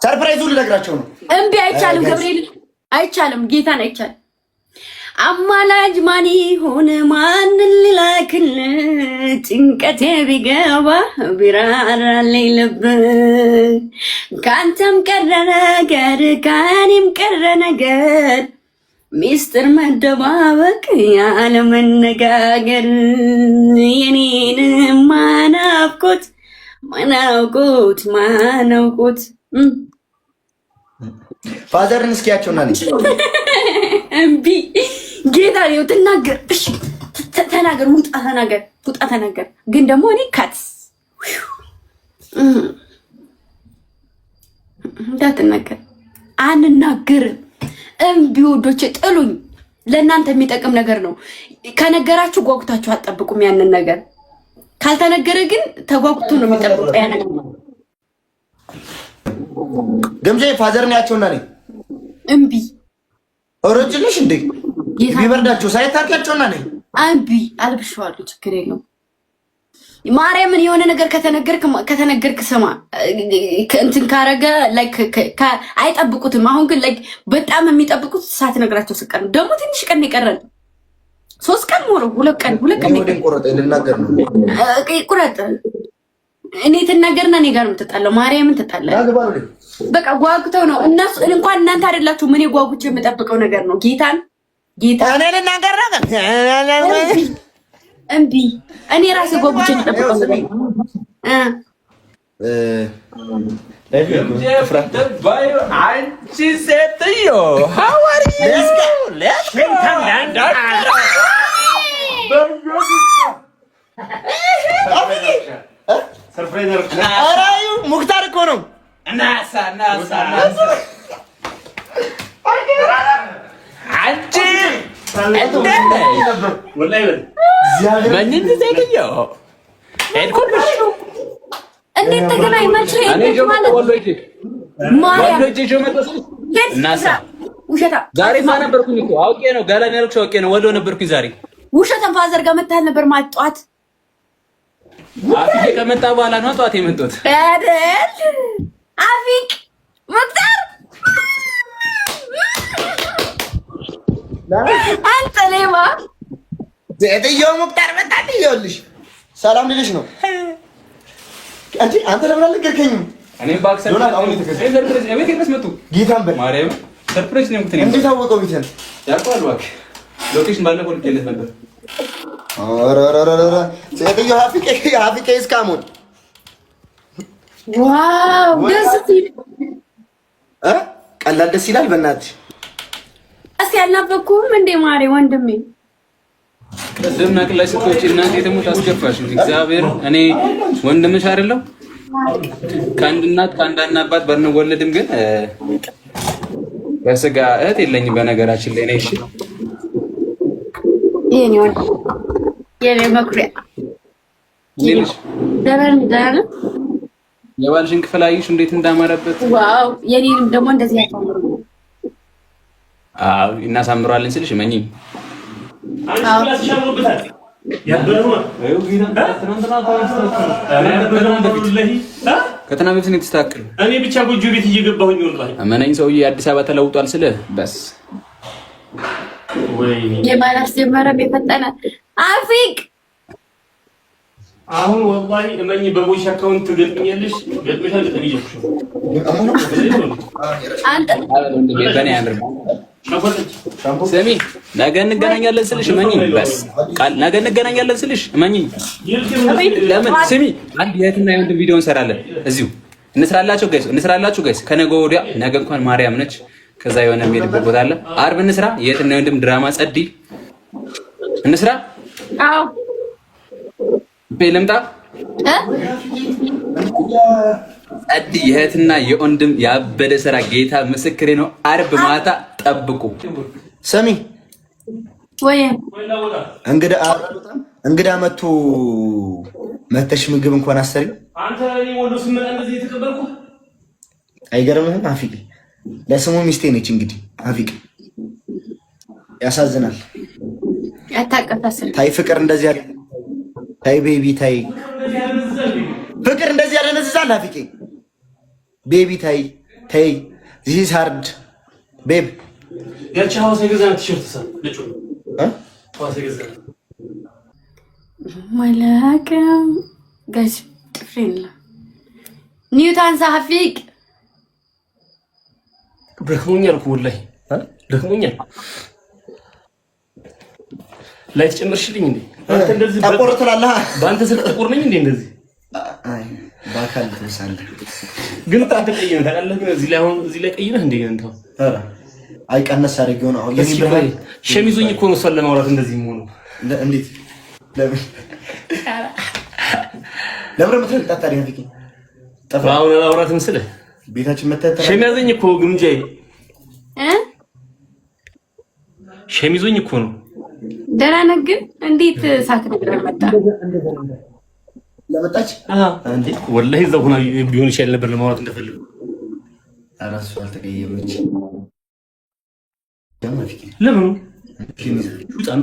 ሰርፕራይዙን ልነግራቸው ነው። እምቢ አይቻልም፣ ገብርኤል አይቻልም፣ ጌታን አይቻልም። አማላጅ ማን ይሁን ማንን ልላክል? ጭንቀቴ ቢገባ ቢራራልኝ ልብ ካንተም ቀረ ነገር ከእኔም ቀረ ነገር ሚስጥር መደባበቅ ያለ መነጋገር የኔን ማናፍቆት ማናውቁት ፋዘርን እስኪያቸውና ነኝ እምቢ ጌታ ነው ተናገር። እሺ ተናገር፣ ውጣ ተናገር። ግን ደግሞ እኔ ካትስ እንዳትናገር አንናገርም። እምቢ ወዶቼ ጥሉኝ። ለእናንተ የሚጠቅም ነገር ነው። ከነገራችሁ ጓጉታችሁ አትጠብቁም። ያንን ነገር ካልተነገረ ግን ተጓጉቶ ነው የሚጠብቁ። ያ ነገር ገምጄ ፋዘርን ያቸውና ነኝ እምቢ ኦሮጅልሽ እንዴ ቢበርዳችሁ ሳይታርቂያቸውና ነኝ እምቢ አልብሽዋለሁ። ችግር የለውም። ማርያምን የሆነ ነገር ከተነገርክ ስማ። እንትን ካረገ ላይክ አይጠብቁትም። አሁን ግን ላይክ በጣም የሚጠብቁት ሳትነግራቸው ስቀር ነው። ደግሞ ትንሽ ቀን ይቀራል። 3 ቀን ሞሮ 2 ቀን ቆረጠ ልናገር ነው። ቁረጥ። እኔ ትናገርና እኔ ጋር የምትጣለው ማርያምን ትጣላለህ። በቃ ጓጉተው ነው እነሱ። እንኳን እናንተ አይደላችሁ ምን ጓጉቼ የምጠብቀው ነገር ነው። ጌታ እኔ ልናገር ነው። እምቢ እኔ ራሴ ጓጉቼ የምጠብቀው ነገር ነው። አንቺ ሴትዮ how are you? ሙክታር እኮ ነው። አንቺ መኝት ሴትዮ ሄድኩልሽ። እንዴት ተገናኛችሁ? ዛሬ ማ ነበርኩኝ እኮ አውቄ ነው። ገላን ያልኩሽ አውቄ ነው። ወሎ ነበርኩኝ ዛሬ። ውሸትን ፋዘር ጋር መታል ነበር ማለት ጠዋት አፊቅ ከመጣ በኋላ ነው ጠዋት የመጣሁት አይደል? አፊቅ ሙክታር አንተ ሌባ ሴትዮ ሙክታር መጣት ይኸውልሽ ሰላም ልልሽ ነው። አንተ ለምን አልነገርከኝም? እኔ ባክሰር ሰርፕራይዝ እቤት ድረስ መጡ። ጌታን በል ማርያም ሰርፕራይዝ ነው የምትነኝ። እንዴት አወቀው? ቤተን ያውቃል። እባክህ ሎኬሽን ባለፈው ልኬለት ነበር። አረረረረ ሴትዮ ሀፊቄ እስካሞን ዋው ደስ ሲል ቀላል ደስ ይላል። በእናትሽ እስኪ አልናፈኩም እንዴ ማሬ ወንድሜ? ቅድም ነቅለሽ ስትወጪ እናቴ ትሙት አስገፋሽ እንጂ እግዚአብሔር እኔ ወንድምሽ አይደለም። ከአንድ እናት ከአንድ አባት ባንወለድም ግን በስጋ እህት የለኝም። በነገራችን ላይ ነኝ። እሺ የኔ ወንድ የኔ መኩሪያ ሌሎች ደረን የባልሽን ክፍል አየሽ እንዴት እንዳማረበት? ዋው የኔንም ደግሞ እንደዚህ ያሳምሩ። አዎ እናሳምረዋለን ስልሽ መኝ ከትና በፊት ነው የተስተካከለው። እኔ ብቻ ጎጆ ቤት እየገባሁኝ ወላሂ አመነኝ። ሰውዬ አዲስ አበባ ተለውጧል ስለ በስ ወይ የማላስ ጀመረ በፈጠነ አፊቅ አሁን ወላሂ እመኝ በቦሽ አካውንት ገጥሚያለሽ ገጥመሻል። ገጥሚያለሽ አንተ በኔ ያምር ስሚ ነገ እንገናኛለን ስልሽ እመኝ። በስ ቃል ነገ እንገናኛለን ስልሽ እመኝ። ለምን ስሚ አንድ የትና የወንድም ቪዲዮ እንሰራለን እዚሁ እንስራላችሁ ጋይስ ከነገ ወዲያ ነገ እንኳን ማርያም ነች። ከዛ የሆነ የሚሄድበት ቦታ አለ። አርብ እንስራ የትና የወንድም ድራማ ጸዲ እንስራ። አዎ በለምጣ ጸዲ የትና የወንድም ያበደ ስራ ጌታ ምስክሬ ነው። አርብ ማታ ጠብቁ። ሰሚ ወይ እንግዳ መጥቶ መተሽ ምግብ እንኳን አሰሪ አንተ እኔ ወሎ ስመጣ እንደዚህ የተቀበልኩ አይገርምህም? አፊቅ ለስሙ ሚስቴ ነች። እንግዲህ አፊቅ ያሳዝናል። ያታቀፋስል ታይ ፍቅር እንደዚህ ያለ ታይ ቤቢ ታይ ፍቅር እንደዚህ ያደነዝዛል። አፊቄ ቤቢ ታይ ተይ ዚስ ሃርድ ቤብ ያቺ ሐዋሳ የገዛናት ቲሸርት ሰ ልጩ ሐዋሳ የገዛናት ማላቀ ጋሽ ጥፍሬላ ኒውታን ሳፊቅ ደክሞኛል እኮ ወላሂ ደክሞኛል። ላይ ተጨመርሽልኝ እንዴ? አንተ እንደዚህ ጠቆር ትላለህ። በአንተ ስልክ ጥቁር ነኝ እንዴ? እንደዚህ አይ በአካል ትመስላለህ። ግን አንተ ቀይ ነህ ታውቃለህ። ግን እዚህ ላይ አሁን እዚህ ላይ ቀይ ነህ እንዴ? አንተ አይ ቀነስ አድርጌው ነው አሁን ሸሚዞኝ እኮ ነው እሷን ለማውራት እንደዚህ መሆኑ። እንዴት ለምን ምትልጣ ታዲያ ፍቂ ጠፋውን አውራት መስለህ ቤታችን መተህ ሸሚዞኝ እኮ ግምጃዬ ሸሚዞኝ እኮ ነው። ደህና ነህ ግን እንዴት ሳትነግረን መጣ? ለመጣች እንዴ ወላሂ እዛው ሆና ቢሆን ይችላል ነበር ለማውራት እንደፈለጉ። አራሱ አልተቀየመች ደማፍቂ ለምን ኪኒዝ ሹጣን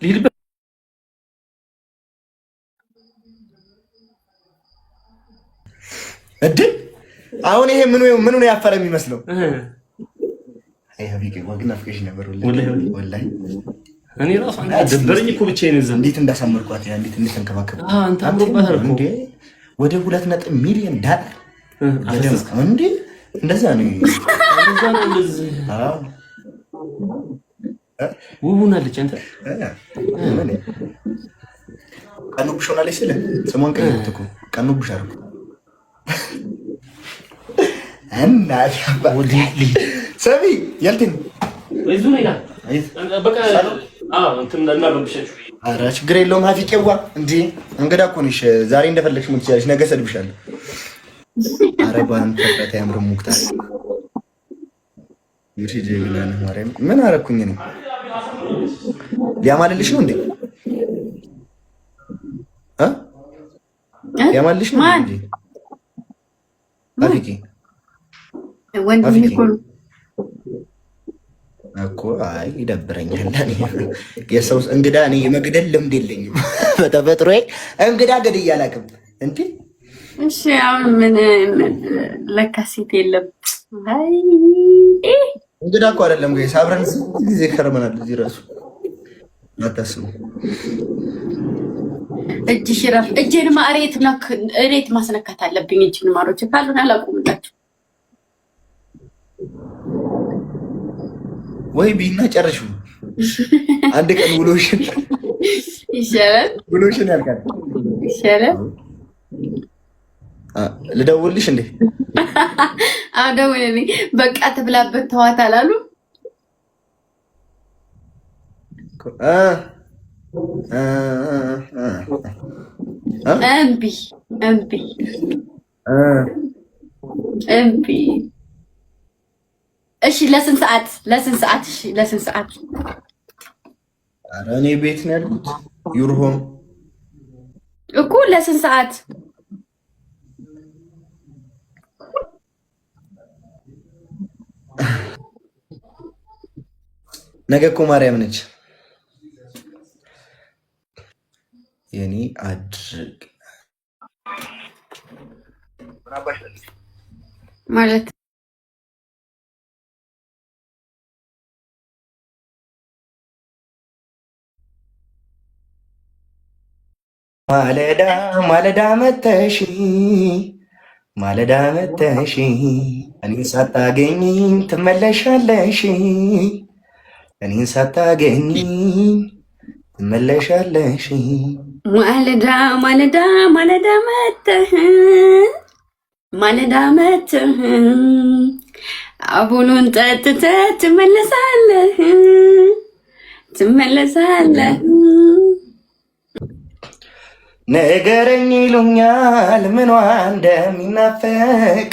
ሊድብ እድል አሁን ይሄ ምን ነው ያፈረ የሚመስለው? አይ ሀቢብ ወግና ፍቅሽ ነበር ወላሂ እኔ ራሱ አንተ ደበረኝ እኮ ብቻዬን እዛ እንዴት እንዳሳመርኳት ያ እንዴት እንደተንከባከብ አንተ አምሮባታል እንዴ ወደ 2 ሚሊዮን ዳላር እንዴ እንደዛ ነው እንደዚህ ውቡናለች አንተ ቀኑብሽ ሆናለች ስለ ስሟን ቀይሩት እኮ ቀኑብሽ አርኩ እና ወዲሊ ሰሚ ያልተኝ ወይዙ ነው ይላል በቃ እንትን እናረብሻችሁ። ኧረ ችግር የለውም ሀፊቄዋ እንዴ እንግዳ እኮ ነሽ። ዛሬ እንደፈለግሽ ምን ትችያለሽ፣ ነገ ሰድብሻለሁ። ኧረ ባንተ ፈታ ያምር ሙክታ ይርጂ ጀግናና ማርያም ምን አረኩኝ ነው ሊያማልልሽ ነው እንዴ? ሊያማልልሽ ነው እንዴ? ሀፊቄ ወንድሜ እኮ ነው እኮ አይ ይደብረኛል። የሰው እንግዳ እኔ የመግደል ልምድ የለኝም በተፈጥሮዬ እንግዳ ገድዬ አላውቅም። እንዴ እሺ አሁን ምን ለካ ሴት የለም። አይ እንግዳ እኮ አይደለም ጋይስ አብረን ጊዜ ከረመናል። እዚህ ራሱ አታስቡ። እጅሽ ረፍ እጄን እሬት ማስነካት አለብኝ። እጅን ማሮች ካልሆነ አላቆምላችሁ ወይ ቢና ጨርሹ አንድ ቀን ውሎሽን ይሻላል ውሎሽን ያልቃል ይሻላል። ልደውልሽ እንዴ? ደውልልኝ በቃ ትብላበት ተዋት አላሉ? እምቢ እሺ ለስንት ሰዓት? እሺ ለስንት ሰዓት? ኧረ እኔ ቤት ነው ያልኩት። ዩርሆም እኮ ለስንት ሰዓት? ነገ እኮ ማርያም ነች የኔ አድርግ ማለት ማለዳ ማለዳ መተሽ እኔን ሳታገኝ ትመለሻለሽ እኔን ሳታገኝ ትመለሻለሽ። ማለዳ ማለዳ ማለዳ መተህ አቡኑን ጠጥተህ ትመለሳለህ። ነገረኝ ይሉኛል ምኗ እንደሚናፈቅ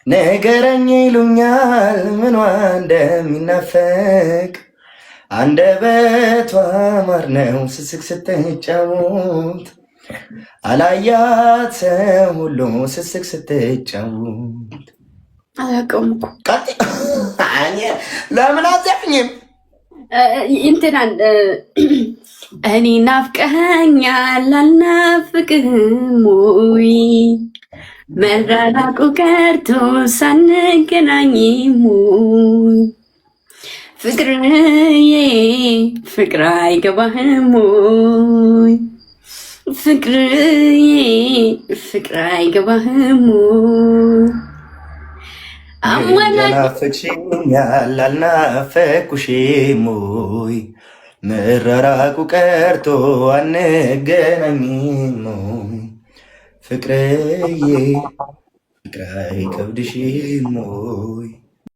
ነገረኝ ይሉኛል ምኗ እንደሚናፈቅ አንደበቷ ማር ነው ስስቅ ስትጫወት አላያት ሰው ሁሉ ስስቅ ስትጫወት አላውቀውም እኮ ለምን አትዘፍኝም? እንትናን እኔ ናፍቀኸኛል አልናፍቅህም ወይ መራራቁ ቀርቶ ሳንገናኝም ፍቅርዬ ፍቅር አይገባህም ወይ ፍቅርዬ ፍቅር አይገባህም ናፈቅሽኛል አልናፈኩሽም ወይ መራራቁ ቀርቶ አንገናኝም ፍቅርዬ ፍቅር አይከብድሽም ወይ